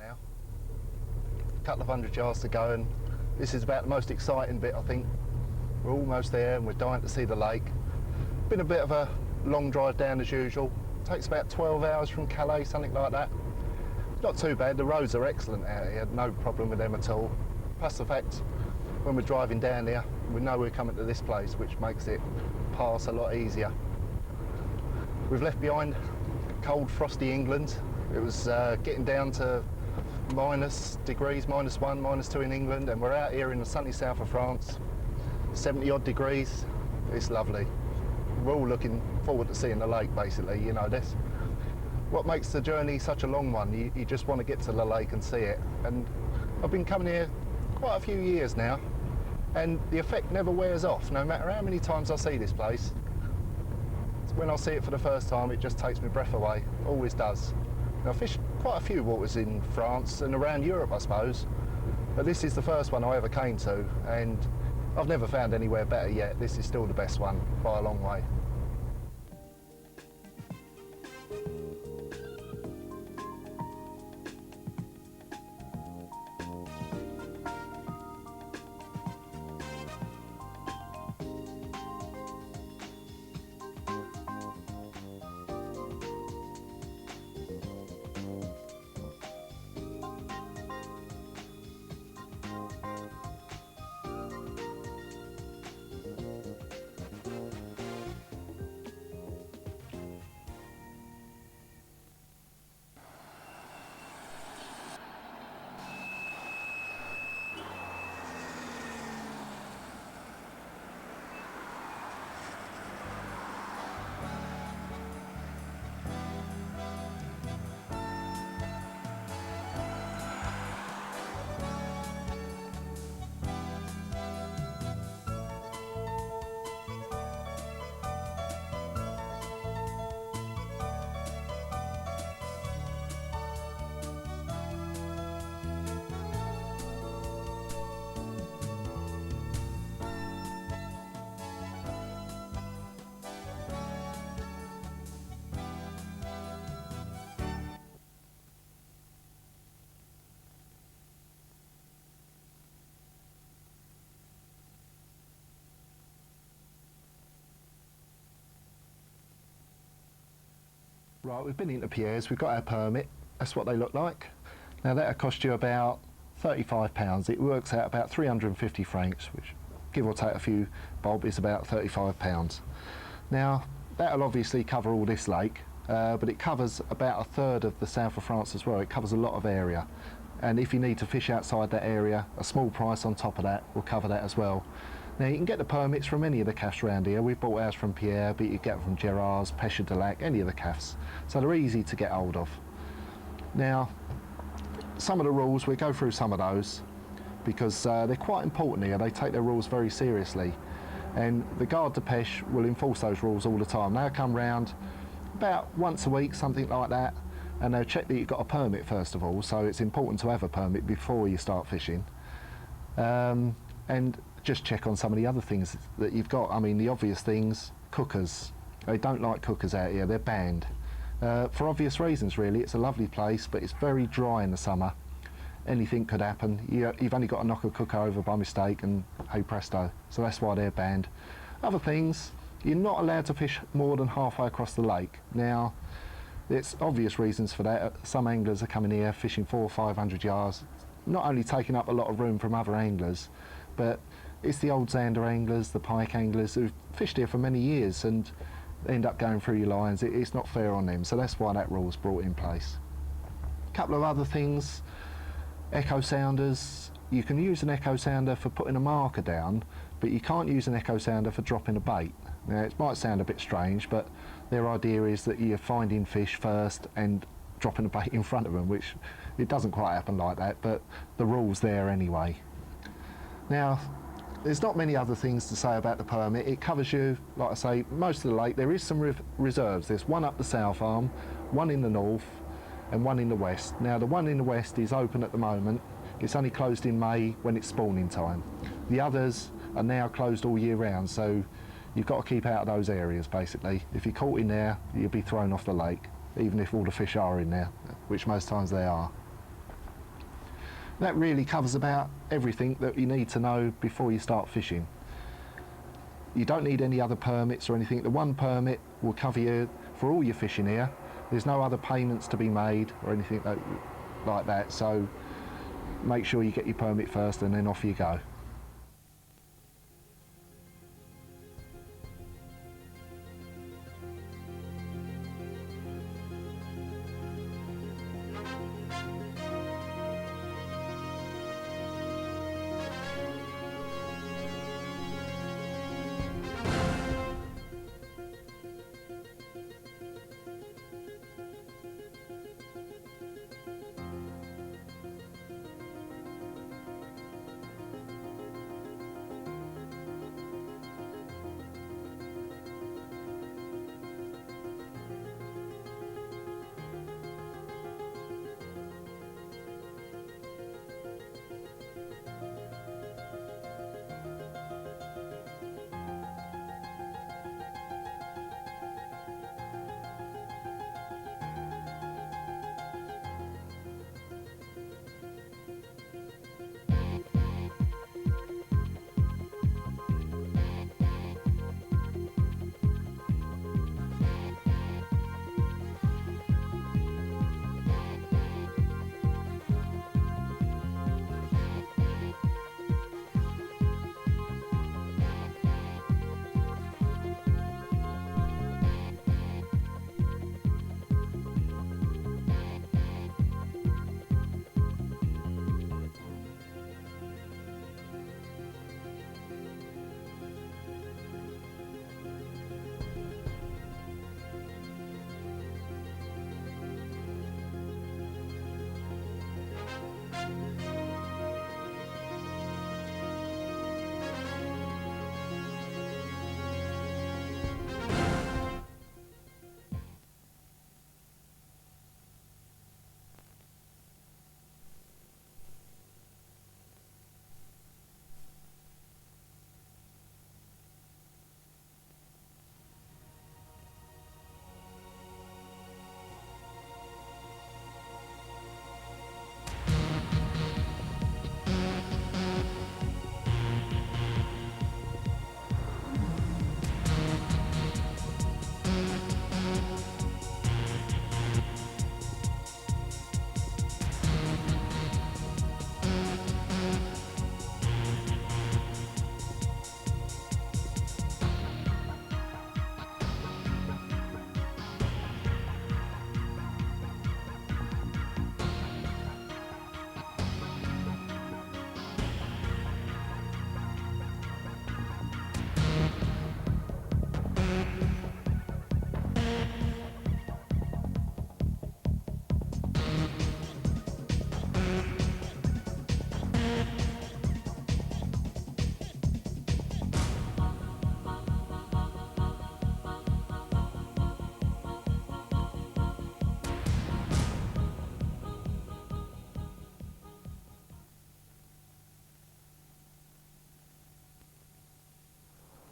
now. A couple of 100 yards to go, and this is about the most exciting bit, I think. We're almost there and we're dying to see the lake. Been a bit of a long drive down as usual. Takes about 12 hours from Calais, something like that. Not too bad, the roads are excellent out here, no problem with them at all. Plus the fact, when we're driving down here, we know we're coming to this place, which makes it pass a lot easier. We've left behind cold, frosty England. It was getting down to minus degrees, -1, -2 in England, and we're out here in the sunny south of France, 70 odd degrees. It's lovely. We're all looking forward to seeing the lake, basically. You know, this what makes the journey such a long one. You just want to get to the lake and see it. And I've been coming here quite a few years now, and the effect never wears off, no matter how many times I see this place. When I see it for the first time, it just takes my breath away. Always does. Now, I've fished quite a few waters in France and around Europe, I suppose, but this is the first one I ever came to, and I've never found anywhere better yet. This is still the best one by a long way. Right, we've been into Pierre's, we've got our permit, that's what they look like. Now that'll cost you about £35, it works out about 350 francs, which give or take a few bob is about £35. Now that'll obviously cover all this lake, but it covers about a third of the south of France as well. It covers a lot of area, and if you need to fish outside that area, a small price on top of that will cover that as well. Now you can get the permits from any of the cafes around here. We've bought ours from Pierre, but you get them from Gerard's, Pêche de Lac, any of the cafes. So they're easy to get hold of. Now, some of the rules, we'll go through some of those because they're quite important here. They take their rules very seriously. And the Garde de Pêche will enforce those rules all the time. They'll come round about once a week, something like that, and they'll check that you've got a permit first of all. So it's important to have a permit before you start fishing. And just check on some of the other things that you've got. I mean, the obvious things, cookers. They don't like cookers out here, they're banned. For obvious reasons really, it's a lovely place, but it's very dry in the summer. Anything could happen. You've only got to knock a cooker over by mistake and hey presto. So that's why they're banned. Other things, you're not allowed to fish more than halfway across the lake. Now, it's obvious reasons for that. Some anglers are coming here fishing 400 or 500 yards, not only taking up a lot of room from other anglers, but it's the old Zander anglers, the pike anglers who've fished here for many years and end up going through your lines. It's not fair on them, so that's why that rule's brought in place. A couple of other things, echo sounders. You can use an echo sounder for putting a marker down, but you can't use an echo sounder for dropping a bait. Now it might sound a bit strange, but their idea is that you're finding fish first and dropping a bait in front of them, which it doesn't quite happen like that, but the rule's there anyway. Now, there's not many other things to say about the permit. It covers you, like I say, most of the lake. There is some reserves. There's one up the south arm, one in the north, and one in the west. Now, the one in the west is open at the moment. It's only closed in May when it's spawning time. The others are now closed all year round, so you've got to keep out of those areas, basically. If you're caught in there, you'll be thrown off the lake, even if all the fish are in there, which most times they are. That really covers about everything that you need to know before you start fishing. You don't need any other permits or anything. The one permit will cover you for all your fishing here. There's no other payments to be made or anything like that, so make sure you get your permit first and then off you go.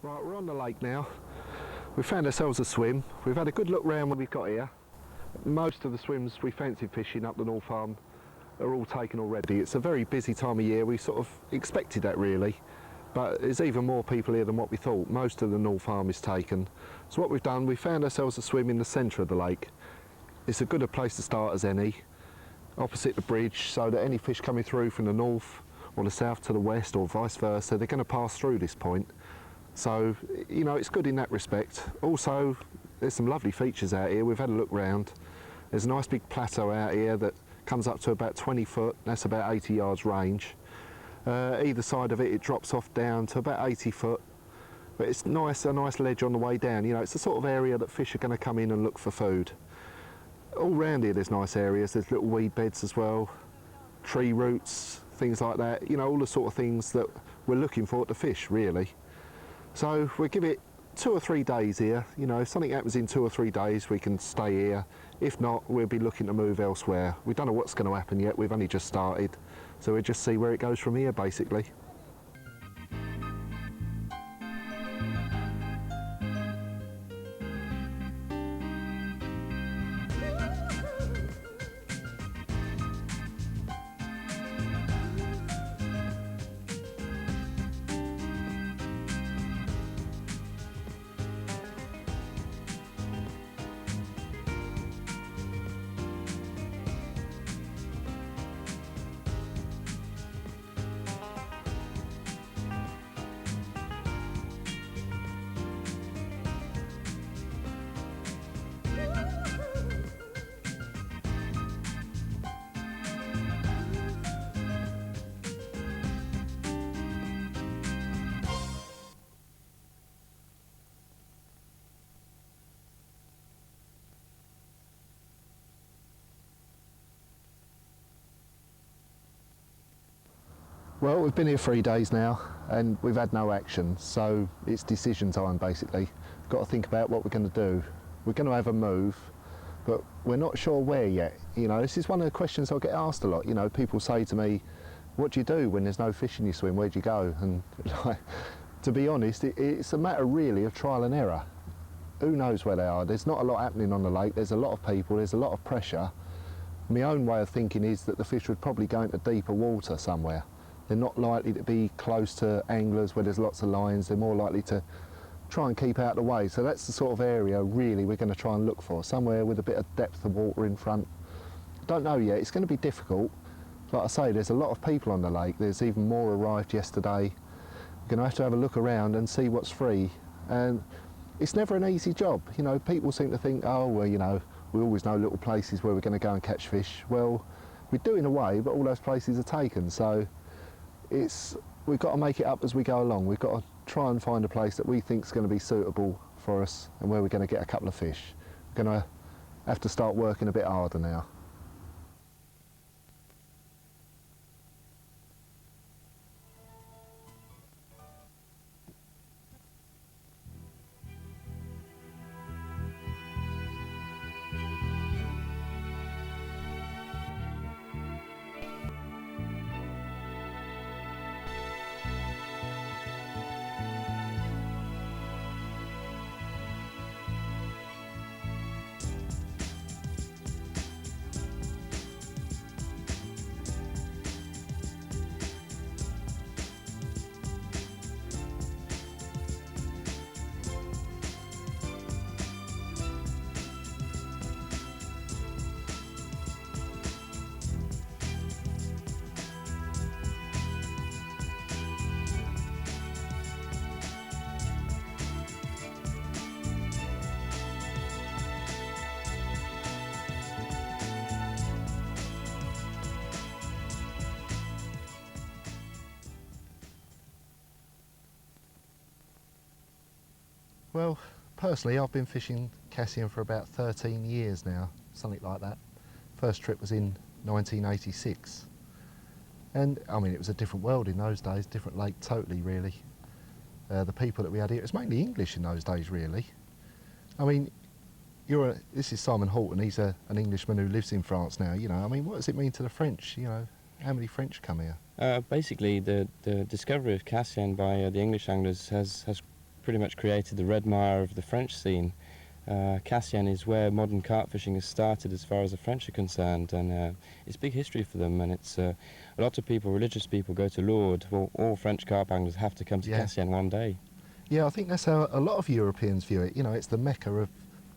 Right, we're on the lake now. We've found ourselves a swim. We've had a good look round when we got here. Most of the swims we fancy fishing up the North Arm are all taken already. It's a very busy time of year. We sort of expected that really, but there's even more people here than what we thought. Most of the North Arm is taken. So what we've done, we found ourselves a swim in the centre of the lake. It's a good a place to start as any, opposite the bridge, so that any fish coming through from the north or the south to the west or vice versa, they're going to pass through this point. So, you know, it's good in that respect. Also, there's some lovely features out here. We've had a look round. There's a nice big plateau out here that comes up to about 20 foot. That's about 80 yards range. Either side of it, it drops off down to about 80 foot. But it's nice, a nice ledge on the way down. You know, it's the sort of area that fish are going to come in and look for food. All round here there's nice areas. There's little weed beds as well, tree roots, things like that. You know, all the sort of things that we're looking for to fish, really. So we'll give it 2 or 3 days here. You know, if something happens in 2 or 3 days, we can stay here. If not, we'll be looking to move elsewhere. We don't know what's going to happen yet. We've only just started. So we'll just see where it goes from here, basically. Well, we've been here 3 days now and we've had no action, so it's decision time basically. Got to think about what we're going to do. We're going to have a move, but we're not sure where yet. You know, this is one of the questions I get asked a lot. You know, people say to me, what do you do when there's no fish in your swim? Where do you go? And like, to be honest, it's a matter really of trial and error. Who knows where they are? There's not a lot happening on the lake. There's a lot of people, there's a lot of pressure. My own way of thinking is that the fish would probably go into deeper water somewhere. They're not likely to be close to anglers where there's lots of lines. They're more likely to try and keep out of the way. So that's the sort of area really we're going to try and look for, somewhere with a bit of depth of water in front. Don't know yet, it's going to be difficult. Like I say, there's a lot of people on the lake. There's even more arrived yesterday. We're going to have a look around and see what's free. And it's never an easy job. You know, people seem to think, oh, well, you know, we always know little places where we're going to go and catch fish. Well, we do in a way, but all those places are taken. So we've got to make it up as we go along. We've got to try and find a place that we think is going to be suitable for us and where we're going to get a couple of fish. We're going to have to start working a bit harder now. Well, personally, I've been fishing Cassien for about 13 years now, something like that. First trip was in 1986. And, I mean, it was a different world in those days, different lake totally, really. The people that we had here, it was mainly English in those days, really. I mean, this is Simon Horton, he's an Englishman who lives in France now, you know. I mean, what does it mean to the French, you know? How many French come here? Basically, the discovery of Cassien by the English anglers has pretty much created the red mire of the French scene. Cassien is where modern carp fishing has started as far as the French are concerned, and it's big history for them, and it's a lot of people, religious people, go to Lourdes. Well, all French carp anglers have to come to Cassien one day. Yeah, I think that's how a lot of Europeans view it. You know, it's the mecca of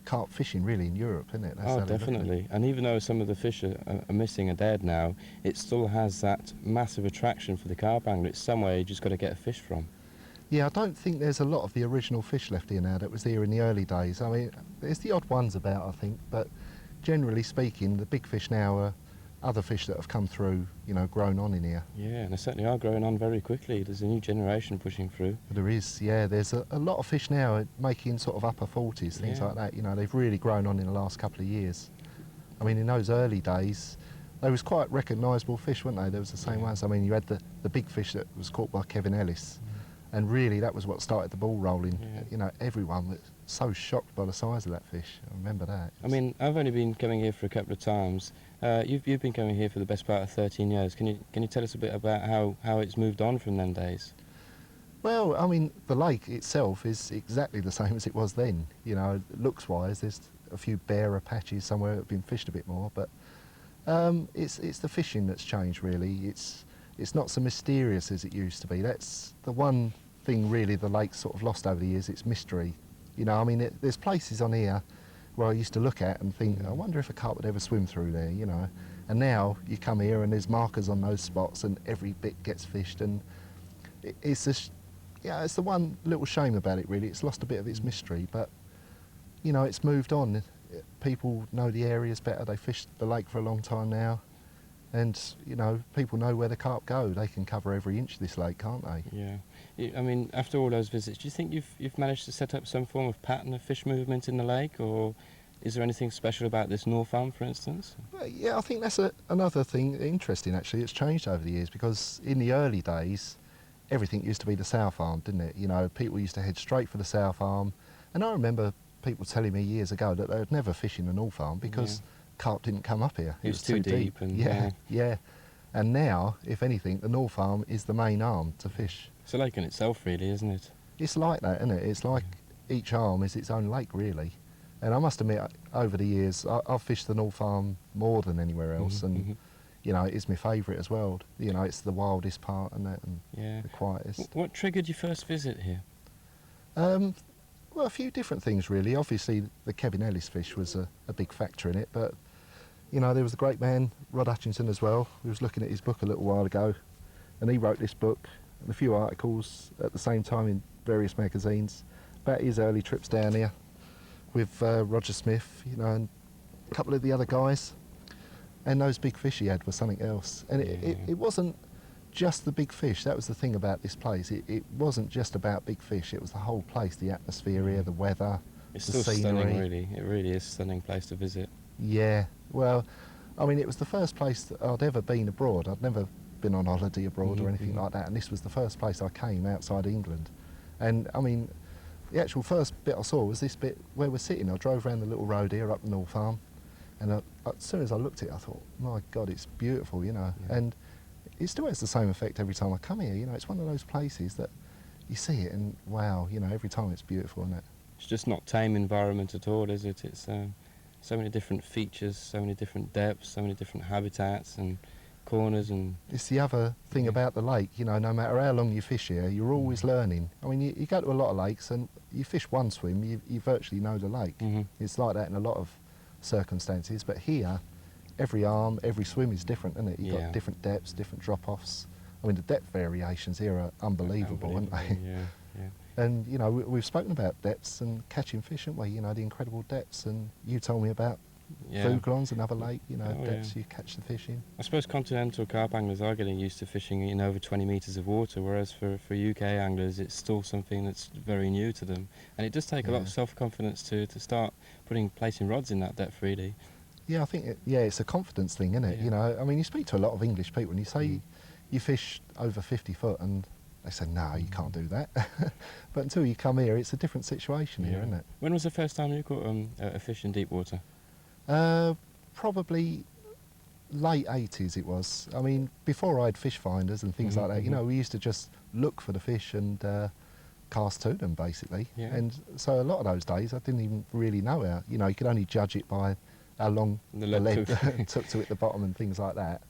carp fishing really in Europe, isn't it? Oh, definitely. And even though some of the fish are missing, are dead now, it still has that massive attraction for the carp angler. It's somewhere you just got to get a fish from. Yeah, I don't think there's a lot of the original fish left here now that was here in the early days. I mean, there's the odd ones about, I think, but generally speaking, the big fish now are other fish that have come through, you know, grown on in here. Yeah, and they certainly are growing on very quickly. There's a new generation pushing through. There is, yeah. There's a lot of fish now making sort of upper 40s, things like that. You know, they've really grown on in the last couple of years. I mean, in those early days, they was quite recognisable fish, weren't they? There was the same ones. I mean, you had the big fish that was caught by Kevin Ellis. And really, that was what started the ball rolling. Yeah. You know, everyone was so shocked by the size of that fish. I remember that. I mean, I've only been coming here for a couple of times. You've been coming here for the best part of 13 years. Can you tell us a bit about how it's moved on from them days? Well, I mean, the lake itself is exactly the same as it was then. You know, looks-wise, there's a few barer patches somewhere that have been fished a bit more, but it's the fishing that's changed, really. It's not so mysterious as it used to be. That's the one thing really the lake's sort of lost over the years, it's mystery. You know, I mean, there's places on here where I used to look at and think, I wonder if a carp would ever swim through there, you know. And now you come here and there's markers on those spots and every bit gets fished, and it's just, yeah, it's the one little shame about it, really. It's lost a bit of its mystery, but, you know, it's moved on. People know the areas better. They fished the lake for a long time now. And, you know, people know where the carp go. They can cover every inch of this lake, can't they? Yeah. I mean, after all those visits, do you think you've managed to set up some form of pattern of fish movement in the lake, or Is there anything special about this North Arm, for instance? Well, yeah, I think that's another thing interesting actually. It's changed over the years because in the early days, everything used to be the South Arm, didn't it? You know, people used to head straight for the South Arm. And I remember people telling me years ago that they would never fish in the North Arm because carp didn't come up here. It was too deep. And, yeah. And now, if anything, the North Arm is the main arm to fish. It's a lake in itself, really, isn't it? It's like that, isn't it? It's like each arm is its own lake, really. And I must admit, over the years, I've fished the North Arm more than anywhere else, and you know, it's my favourite as well. You know, it's the wildest part and that, and the quietest. What triggered your first visit here? Well, a few different things really. Obviously, the Kevin Ellis fish was a big factor in it, but you know, there was a great man, Rod Hutchinson, as well. We was looking at his book a little while ago, and he wrote this book and a few articles at the same time in various magazines about his early trips down here with Roger Smith, you know, and a couple of the other guys. And those big fish he had were something else. And it wasn't just the big fish. That was the thing about this place. It wasn't just about big fish. It was the whole place, the atmosphere here, the weather, It's the still scenery. stunning, really. It really is a stunning place to visit. Yeah, well, I mean, it was the first place that I'd ever been abroad. I'd never been on holiday abroad or anything like that, and this was the first place I came outside England. And I mean, the actual first bit I saw was this bit where we're sitting. I drove around the little road here up the North Arm, and as soon as I looked at it, I thought, my God, it's beautiful, you know. And it still has the same effect every time I come here, you know. It's one of those places that you see it and wow, you know, every time it's beautiful, isn't it? It's just not tame environment at all, is it? It's so many different features, so many different depths, so many different habitats and corners. And it's the other thing about the lake, you know, no matter how long you fish here, you're always learning. I mean, you go to a lot of lakes and you fish one swim, you virtually know the lake. It's like that in a lot of circumstances, but here, every arm, every swim is different, isn't it? You've got different depths, different drop-offs. I mean, the depth variations here are unbelievable, aren't they? And, you know, we've spoken about depths and catching fish, haven't we? You know, the incredible depths, and you told me about Fouglons, another lake, you know, depths you catch the fish in. I suppose continental carp anglers are getting used to fishing in over 20 metres of water, whereas for UK anglers it's still something that's very new to them. And it does take a lot of self-confidence to start placing rods in that depth, really. Yeah, I think, it's a confidence thing, isn't it? You know, I mean, you speak to a lot of English people and you say you fish over 50 foot and they say, no, you can't do that. But until you come here, it's a different situation here, isn't it? When was the first time you caught a fish in deep water? Probably late 80s it was. I mean, before I had fish finders and things like that, you know, we used to just look for the fish and cast to them, basically. And so a lot of those days, I didn't even really know how, you know, you could only judge it by how long the lead took to hit the bottom and things like that.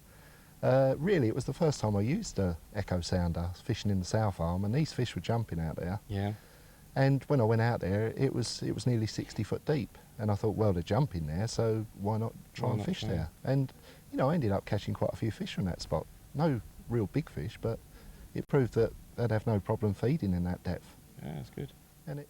Really, it was the first time I used a echo sounder. I was fishing in the South Arm, and these fish were jumping out there. And when I went out there, it was nearly 60 foot deep, and I thought, well, they're jumping there, so why not try and fish there? And you know, I ended up catching quite a few fish from that spot. No real big fish, but it proved that they'd have no problem feeding in that depth. Yeah, that's good. And it.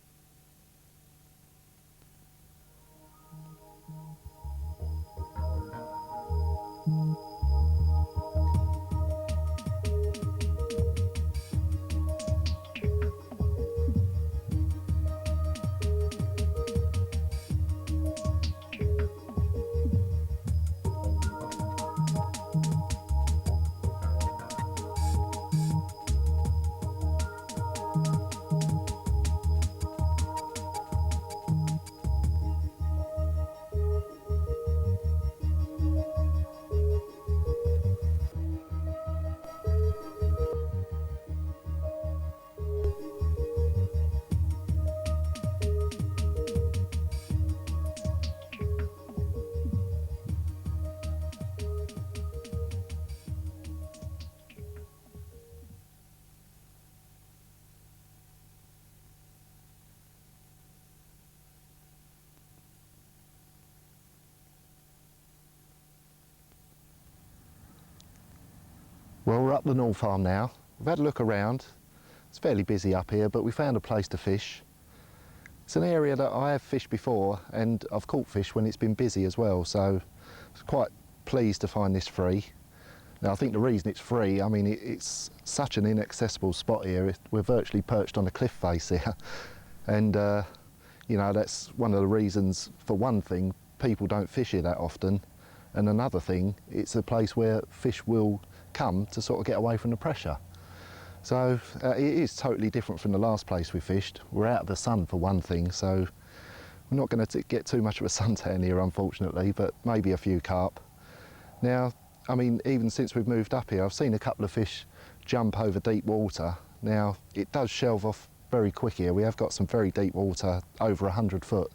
Well, we're up the North Arm now. We've had a look around. It's fairly busy up here, but we found a place to fish. It's an area that I have fished before, and I've caught fish when it's been busy as well, so I was quite pleased to find this free. Now, I think the reason it's free, I mean, it's such an inaccessible spot here. We're virtually perched on a cliff face here. And, You know, that's one of the reasons, for one thing, people don't fish here that often, and another thing, it's a place where fish will come to sort of get away from the pressure. So it is totally different from the last place we fished. We're out of the sun for one thing, so we're not going to get too much of a suntan here, unfortunately, but maybe a few carp. Now, I mean, even since we've moved up here, I've seen a couple of fish jump over deep water. Now, it does shelve off very quick here. We have got some very deep water, over 100 foot,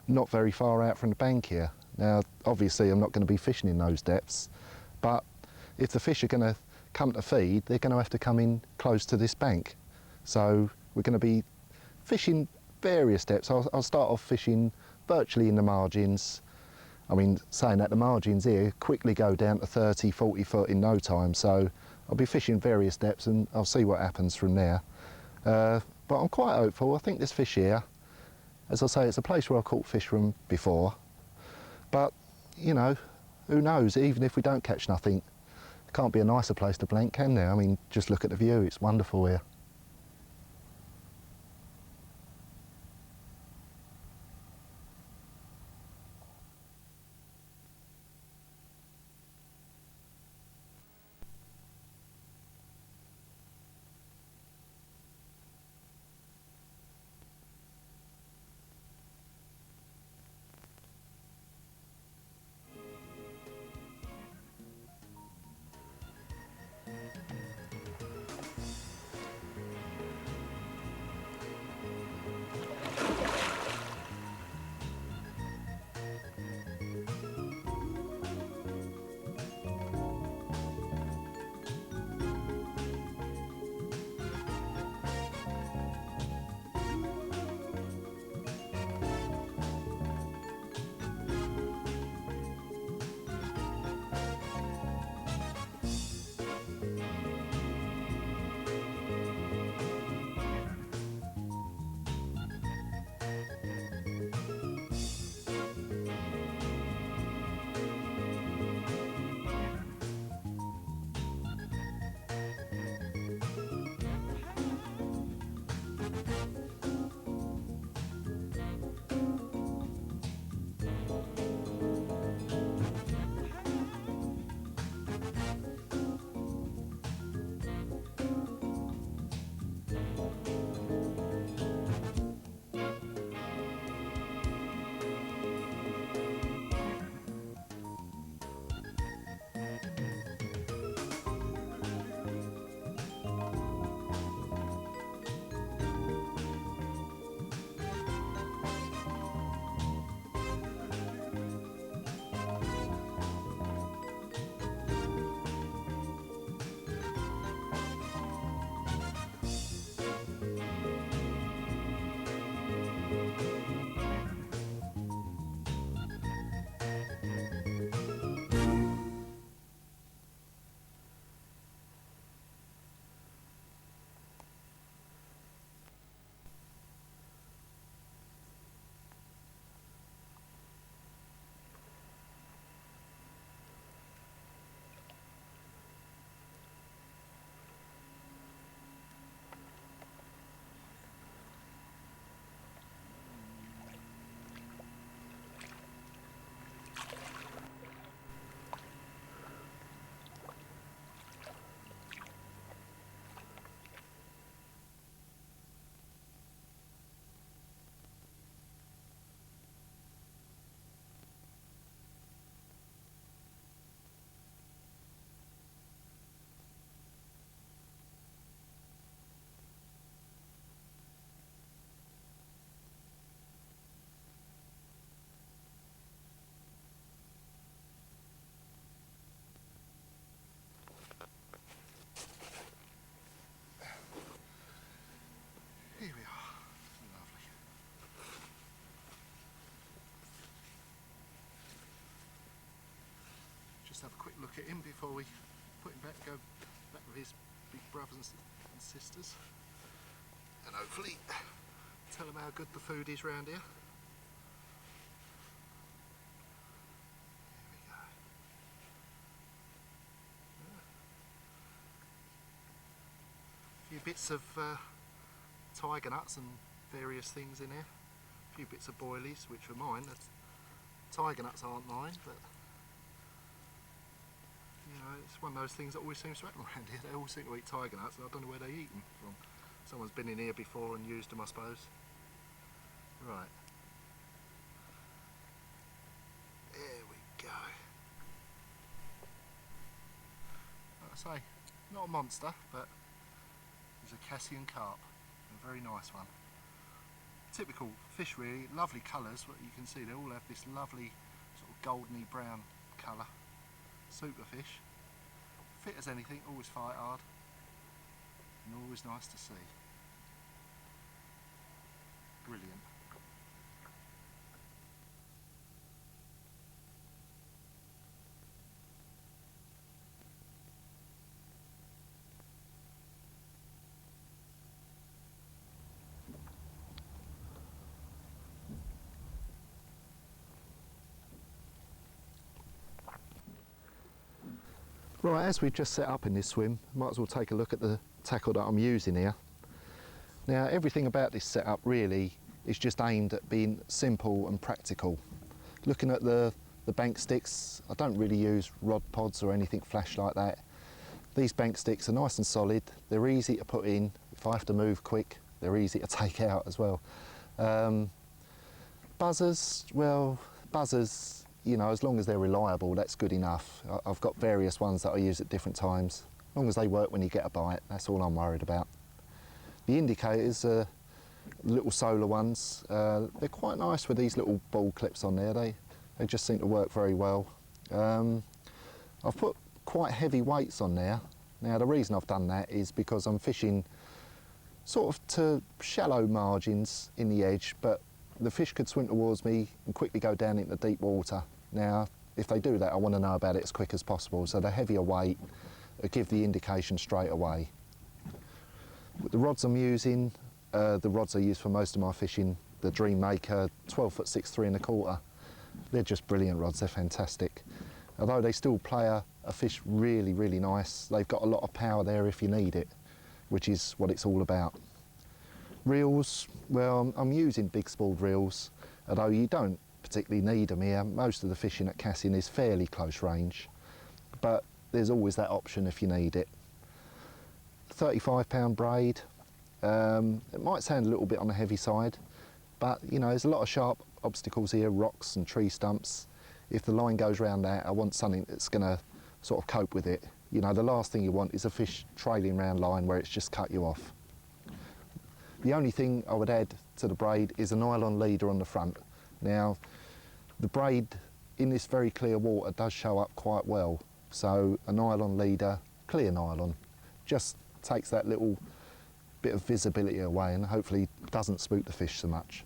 not very far out from the bank here. Now, obviously, I'm not going to be fishing in those depths, but if the fish are going to come to feed, they're going to have to come in close to this bank. So we're going to be fishing various depths. I'll start off fishing virtually in the margins. I mean, saying that, the margins here quickly go down to 30, 40 foot in no time, so I'll be fishing various depths and I'll see what happens from there. But I'm quite hopeful. I think this fish here, as I say, it's a place where I've caught fish from before, but, you know, who knows, even if we don't catch nothing, it can't be a nicer place to blank, can there? I mean, just look at the view, it's wonderful here. Here we are. Lovely. Just have a quick look at him before we put him back, go back with his big brothers and sisters, and hopefully tell them how good the food is round here. Here we go. A few bits of tiger nuts and various things in here. few bits of boilies, which were mine. Tiger nuts aren't mine, but you know, it's one of those things that always seems to happen around here. They all seem to eat tiger nuts, and I don't know where they eat them from. Someone's been in here before and used them, I suppose. Right. There we go. Like I say, not a monster, but it's a Cassien carp. A very nice one. Typical fish really, lovely colours. What you can see, they all have this lovely sort of goldeny brown colour. Super fish. Fit as anything, always fight hard. And always nice to see. Brilliant. Right, as we've just set up in this swim, might as well take a look at the tackle that I'm using here. Now, everything about this setup really is just aimed at being simple and practical. Looking at the bank sticks, I don't really use rod pods or anything flash like that. These bank sticks are nice and solid, they're easy to put in. If I have to move quick, they're easy to take out as well. Buzzers, well, buzzers, you know, as long as they're reliable, that's good enough. I've got various ones that I use at different times. As long as they work when you get a bite, that's all I'm worried about. The indicators are little solar ones. They're quite nice with these little ball clips on there. They just seem to work very well. I've put quite heavy weights on there. Now, the reason I've done that is because I'm fishing sort of to shallow margins in the edge, but the fish could swim towards me and quickly go down into deep water. Now, if they do that, I want to know about it as quick as possible, so the heavier weight will give the indication straight away. With the rods I'm using, the rods I use for most of my fishing, the Dream Maker 12-foot 6 3¼ they're just brilliant rods, they're fantastic. Although they still play a fish really, really nice, they've got a lot of power there if you need it, which is what it's all about. Reels, well, I'm using big spooled reels, although you don't particularly need them here. Most of the fishing at Cassien is fairly close range, but there's always that option if you need it. 35-pound braid, it might sound a little bit on the heavy side, but you know, there's a lot of sharp obstacles here, rocks and tree stumps. If the line goes round that, I want something that's going to sort of cope with it. You know, the last thing you want is a fish trailing round line where it's just cut you off. The only thing I would add to the braid is a nylon leader on the front. Now, the braid in this very clear water does show up quite well, so a nylon leader, clear nylon, just takes that little bit of visibility away and hopefully doesn't spook the fish so much.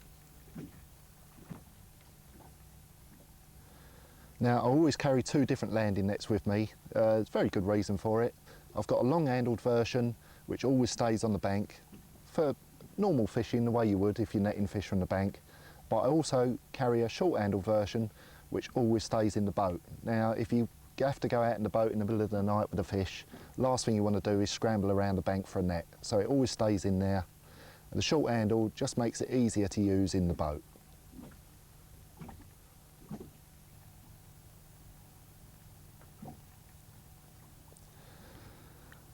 Now, I always carry 2 different landing nets with me. There's a very good reason for it. I've got a long-handled version which always stays on the bank for normal fishing the way you would if you're netting fish from the bank, but I also carry a short-handled version which always stays in the boat. Now, if you have to go out in the boat in the middle of the night with a fish, last thing you want to do is scramble around the bank for a net, so it always stays in there. And the short handle just makes it easier to use in the boat.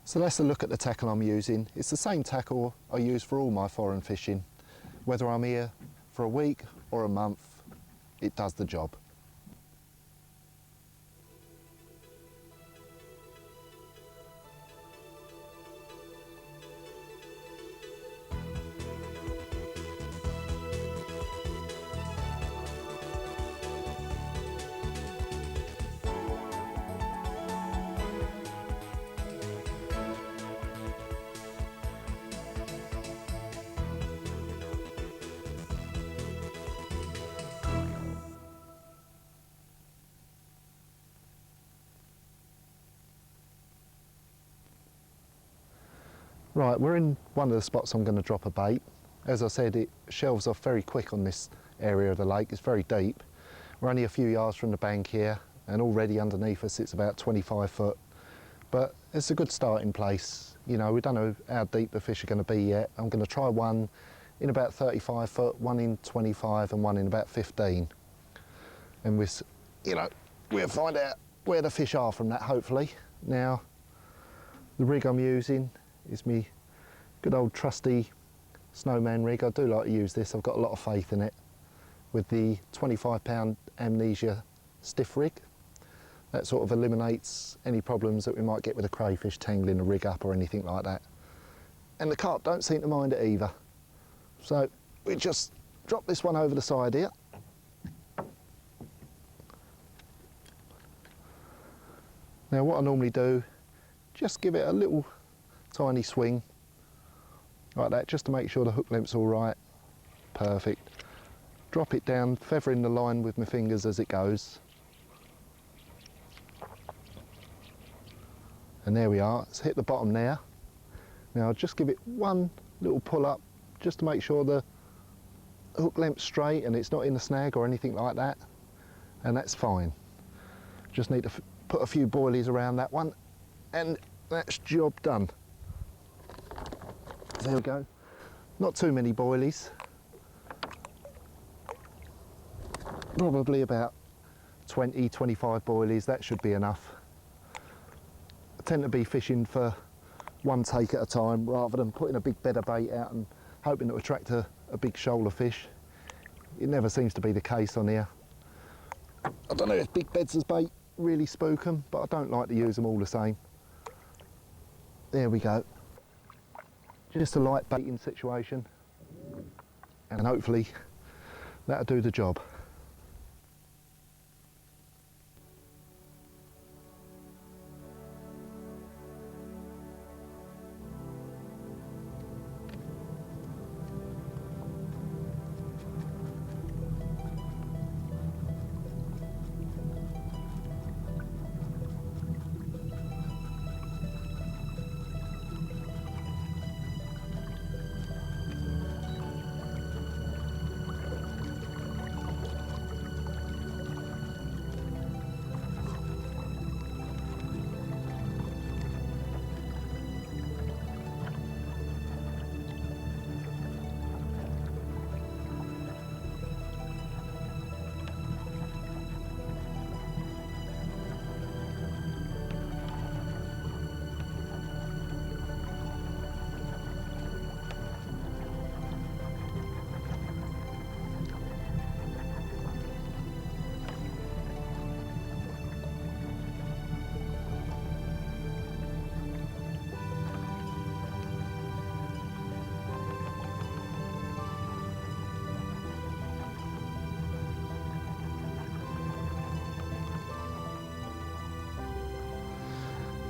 So let's look at the tackle I'm using. It's the same tackle I use for all my foreign fishing. Whether I'm here for a week or a month, it does the job. Right, we're in one of the spots I'm going to drop a bait. As I said, it shelves off very quick on this area of the lake. It's very deep. We're only a few yards from the bank here, and already underneath us it's about 25 foot. But it's a good starting place. You know, we don't know how deep the fish are going to be yet. I'm going to try one in about 35 foot, one in 25 and one in about 15. And we'll find out where the fish are from that, hopefully. Now, the rig I'm using is my good old trusty snowman rig. I do like to use this, I've got a lot of faith in it, with the 25-pound Amnesia stiff rig. That sort of eliminates any problems that we might get with a crayfish tangling the rig up or anything like that. And the carp don't seem to mind it either. So we just drop this one over the side here. Now what I normally do, just give it a little tiny swing like that, just to make sure the hook length's all right. Perfect. Drop it down, feathering the line with my fingers as it goes. And there we are, it's hit the bottom there. Now I'll just give it one little pull up, just to make sure the hook length's straight and it's not in the snag or anything like that. And that's fine. Just need to put a few boilies around that one, and that's job done. There we go. Not too many boilies. Probably about 20, 25 boilies, that should be enough. I tend to be fishing for one take at a time rather than putting a big bed of bait out and hoping to attract a big shoal of fish. It never seems to be the case on here. I don't know if big beds as bait really spook them, but I don't like to use them all the same. There we go. Just a light baiting situation, and hopefully that'll do the job.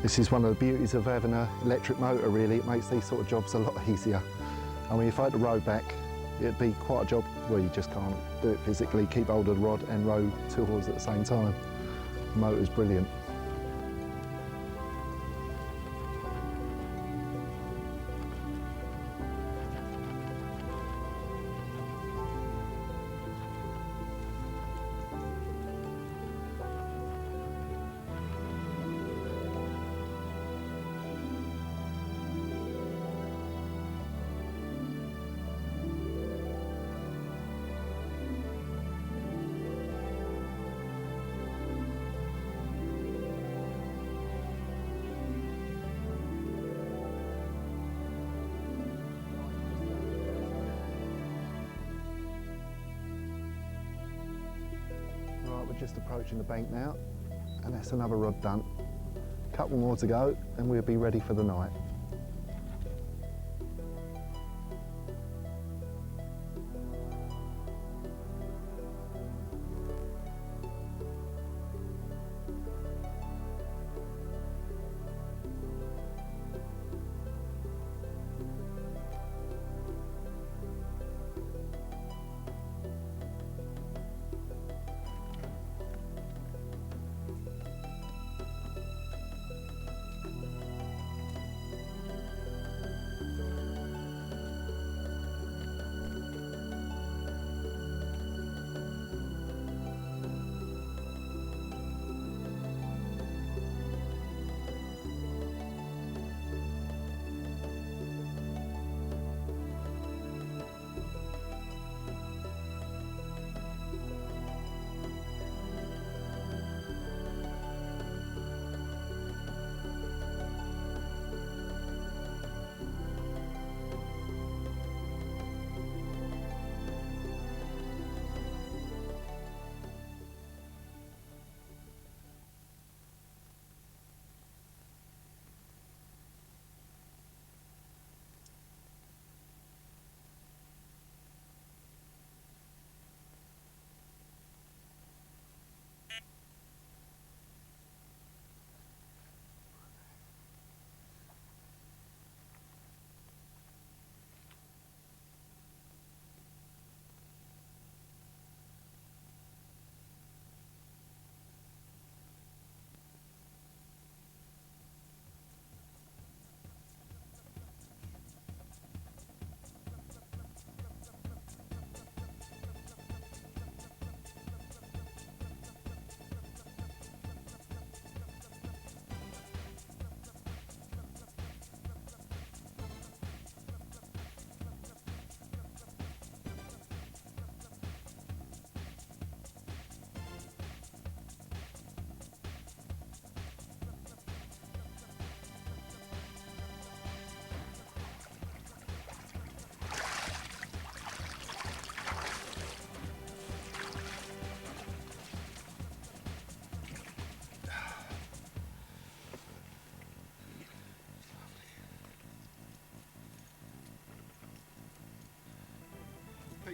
This is one of the beauties of having an electric motor, really. It makes these sort of jobs a lot easier. I mean, if I had to row back, it'd be quite a job where you just can't do it physically, keep hold of the rod and row two oars at the same time. The motor's brilliant. We're just approaching the bank now, and that's another rod done. A couple more to go and we'll be ready for the night.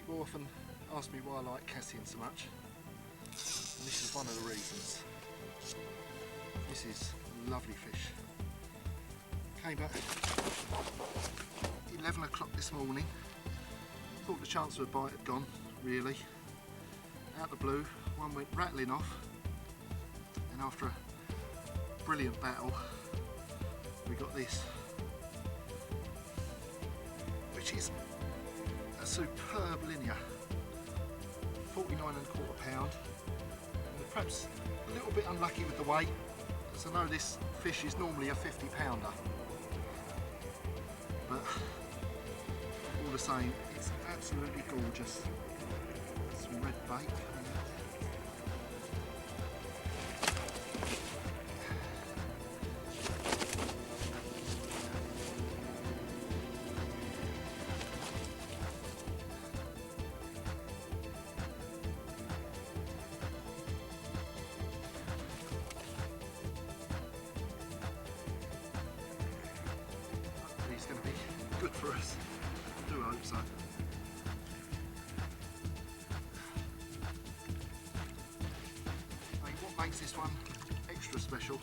People often ask me why I like Cassien so much, and this is one of the reasons. This is a lovely fish. Came back 11 o'clock this morning, thought the chance of a bite had gone, really. Out of the blue, one went rattling off, and after a brilliant battle, we got this, which is a superb linear, 49 1/4 pound. And perhaps a little bit unlucky with the weight, as I know this fish is normally a 50 pounder, but all the same, it's absolutely gorgeous. Some red bait. He's going to be good for us. I do hope so. What makes this one extra special?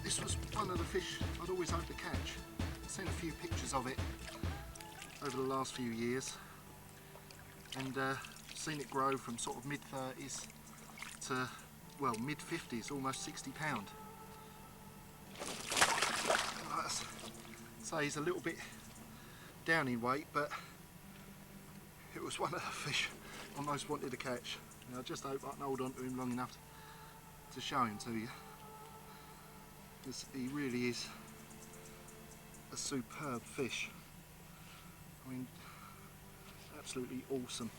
This was one of the fish I'd always hoped to catch. I've seen a few pictures of it over the last few years, and seen it grow from sort of mid-30s to, well, mid-50s, almost 60 pound. So he's a little bit down in weight, but it was one of the fish I most wanted to catch. And I just hope I can hold on to him long enough to show him to you, because he really is a superb fish. I mean, absolutely awesome.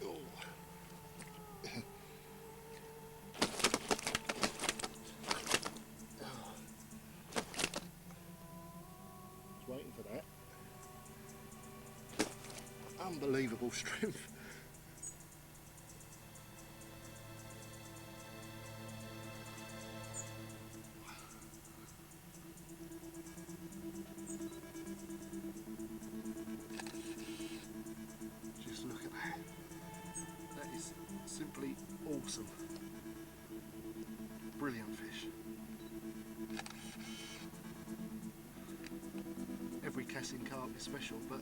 Oh. Waiting for that. Unbelievable strength. Just look at that. That is simply awesome. Brilliant fish. Every Cassien carp is special, but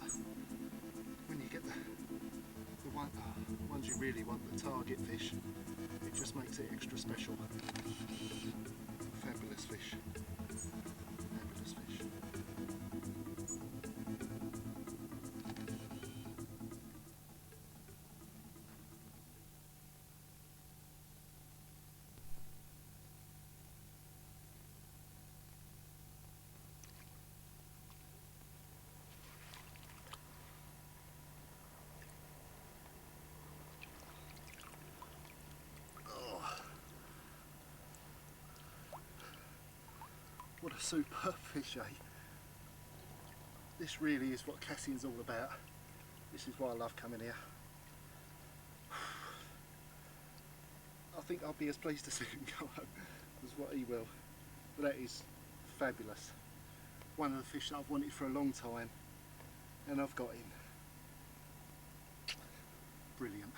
when you get the ones you really want, the target fish, it just makes it extra special. Fabulous fish. Fabulous fish. What a superb fish, eh? This really is what Cassien's all about. This is why I love coming here. I think I'll be as pleased to see him go home as what he will. But that is fabulous. One of the fish that I've wanted for a long time, and I've got him. Brilliant.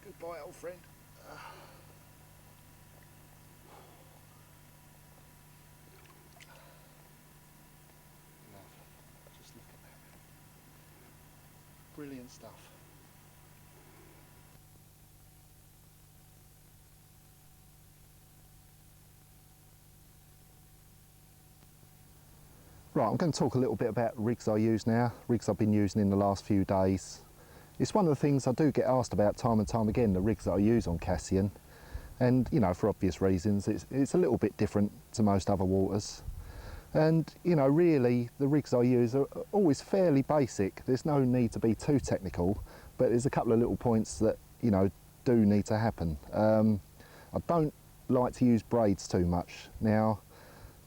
Goodbye, old friend. Just look at that. Brilliant stuff. Right, I'm going to talk a little bit about rigs I use now, rigs I've been using in the last few days. It's one of the things I do get asked about time and time again, the rigs that I use on Cassien. And, you know, for obvious reasons, it's a little bit different to most other waters. And, you know, really, the rigs I use are always fairly basic. There's no need to be too technical, but there's a couple of little points that, you know, do need to happen. I don't like to use braids too much. Now,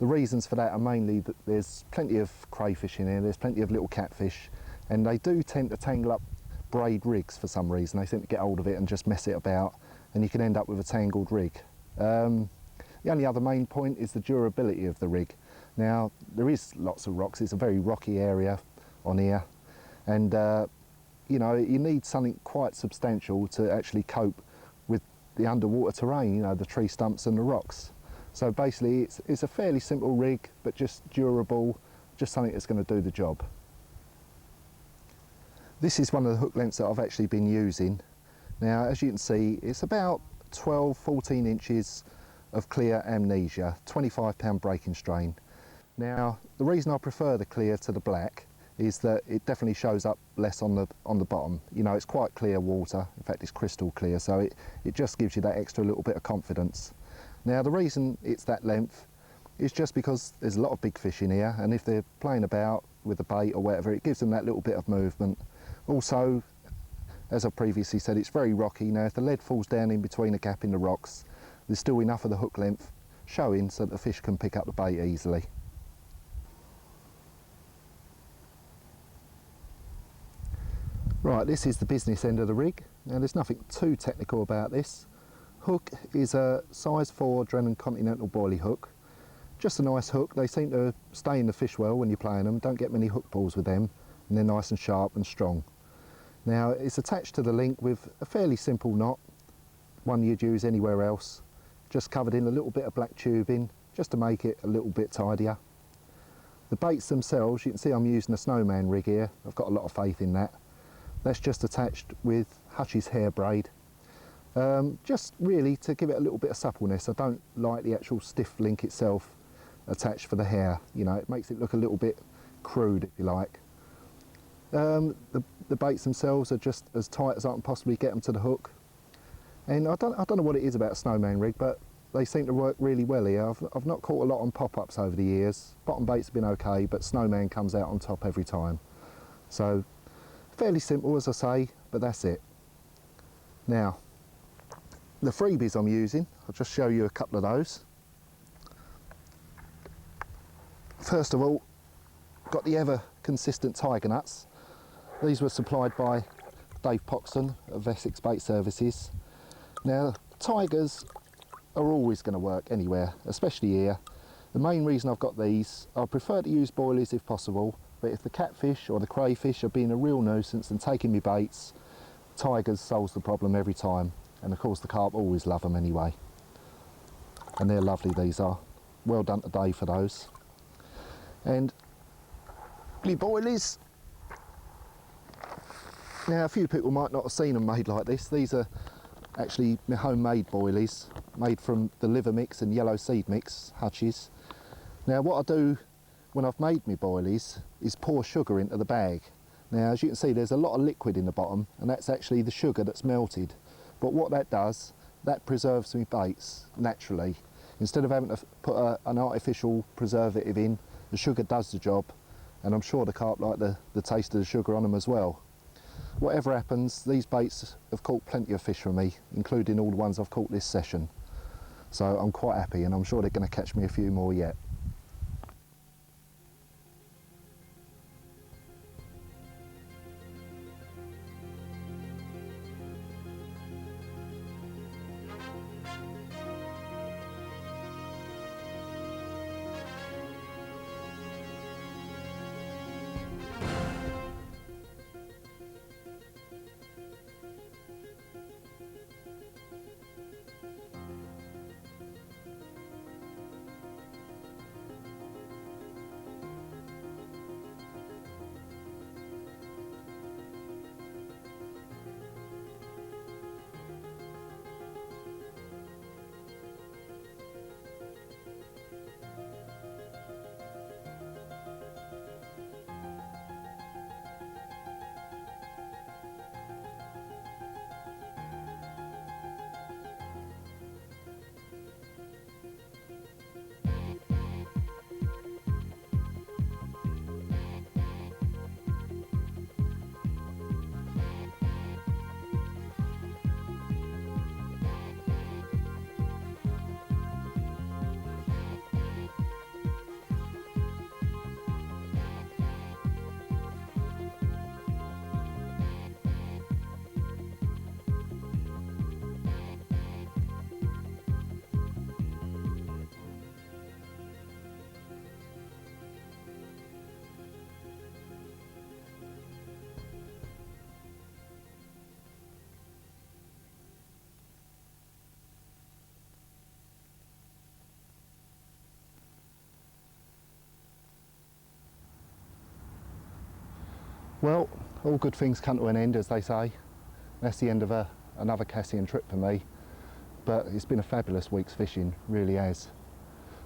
the reasons for that are mainly that there's plenty of crayfish in here, there's plenty of little catfish, and they do tend to tangle up braid rigs for some reason. They seem to get hold of it and just mess it about, and you can end up with a tangled rig. The only other main point is the durability of the rig. Now, there is lots of rocks, it's a very rocky area on here, and you know, you need something quite substantial to actually cope with the underwater terrain, you know, the tree stumps and the rocks. So basically it's a fairly simple rig, but just durable, just something that's going to do the job. This is one of the hook lengths that I've actually been using. Now, as you can see, it's about 12-14 inches of clear amnesia, 25-pound breaking strain. Now, the reason I prefer the clear to the black is that it definitely shows up less on the bottom. You know, it's quite clear water, in fact it's crystal clear, so it just gives you that extra little bit of confidence. Now, the reason it's that length is just because there's a lot of big fish in here, and if they're playing about with the bait or whatever, it gives them that little bit of movement. Also, as I previously said, it's very rocky. Now, if the lead falls down in between a gap in the rocks, there's still enough of the hook length showing so that the fish can pick up the bait easily. Right, this is the business end of the rig. Now, there's nothing too technical about this. Hook is a size 4 Drennan Continental boilie hook. Just a nice hook. They seem to stay in the fish well when you're playing them. Don't get many hook balls with them, and they're nice and sharp and strong. Now, it's attached to the link with a fairly simple knot, one you'd use anywhere else, just covered in a little bit of black tubing, just to make it a little bit tidier. The baits themselves, you can see I'm using a snowman rig here. I've got a lot of faith in that. That's just attached with Hutch's hair braid. Just really to give it a little bit of suppleness. I don't like the actual stiff link itself attached for the hair. You know, it makes it look a little bit crude, if you like. The baits themselves are just as tight as I can possibly get them to the hook. And I don't know what it is about a snowman rig, but they seem to work really well here. I've not caught a lot on pop-ups over the years. Bottom baits have been okay, but snowman comes out on top every time. So, fairly simple, as I say, but that's it. Now, the freebies I'm using, I'll just show you a couple of those. First of all, got the ever consistent tiger nuts. These were supplied by Dave Poxton of Essex Bait Services. Now, tigers are always going to work anywhere, especially here. The main reason I've got these, I prefer to use boilies if possible, but if the catfish or the crayfish are being a real nuisance and taking me baits, tigers solves the problem every time. And of course the carp always love them anyway. And they're lovely, these are. Well done today for those. And the boilies. Now, a few people might not have seen them made like this. These are actually my homemade boilies, made from the liver mix and yellow seed mix, Hutch's. Now, what I do when I've made my boilies is pour sugar into the bag. Now, as you can see, there's a lot of liquid in the bottom, and that's actually the sugar that's melted. But what that does, that preserves my baits naturally. Instead of having to put an artificial preservative in, the sugar does the job, and I'm sure the carp like the taste of the sugar on them as well. Whatever happens, these baits have caught plenty of fish for me, including all the ones I've caught this session. So I'm quite happy, and I'm sure they're going to catch me a few more yet. Well, all good things come to an end, as they say. That's the end of another Cassien trip for me, but it's been a fabulous week's fishing, really has.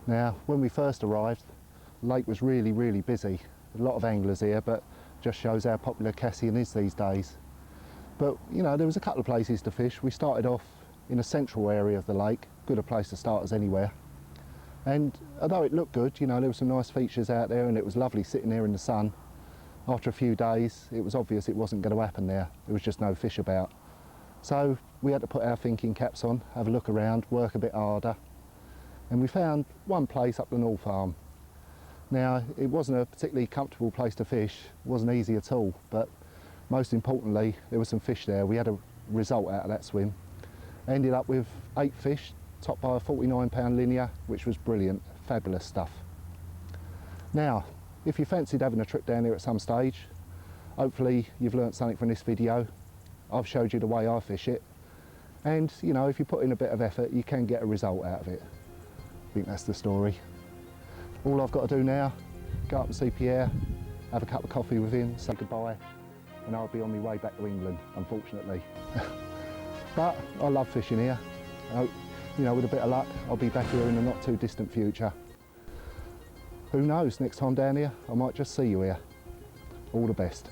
Now, when we first arrived, the lake was really busy. A lot of anglers here, but just shows how popular Cassien is these days. But, you know, there was a couple of places to fish. We started off in a central area of the lake, good a place to start as anywhere. And although it looked good, you know, there were some nice features out there and it was lovely sitting there in the sun. After a few days, it was obvious it wasn't going to happen there. There was just no fish about. So we had to put our thinking caps on, have a look around, work a bit harder. And we found one place up the North Arm. Now, it wasn't a particularly comfortable place to fish, it wasn't easy at all, but most importantly, there were some fish there. We had a result out of that swim. Ended up with 8 fish, topped by a 49-pound linear, which was brilliant, fabulous stuff. Now, if you fancied having a trip down here at some stage, hopefully you've learnt something from this video. I've showed you the way I fish it, and you know, if you put in a bit of effort, you can get a result out of it. I think that's the story. All I've got to do now, go up and see Pierre, have a cup of coffee with him, say goodbye, and I'll be on my way back to England, unfortunately. But I love fishing here. You know, with a bit of luck, I'll be back here in the not too distant future. Who knows, next time down here, I might just see you here. All the best.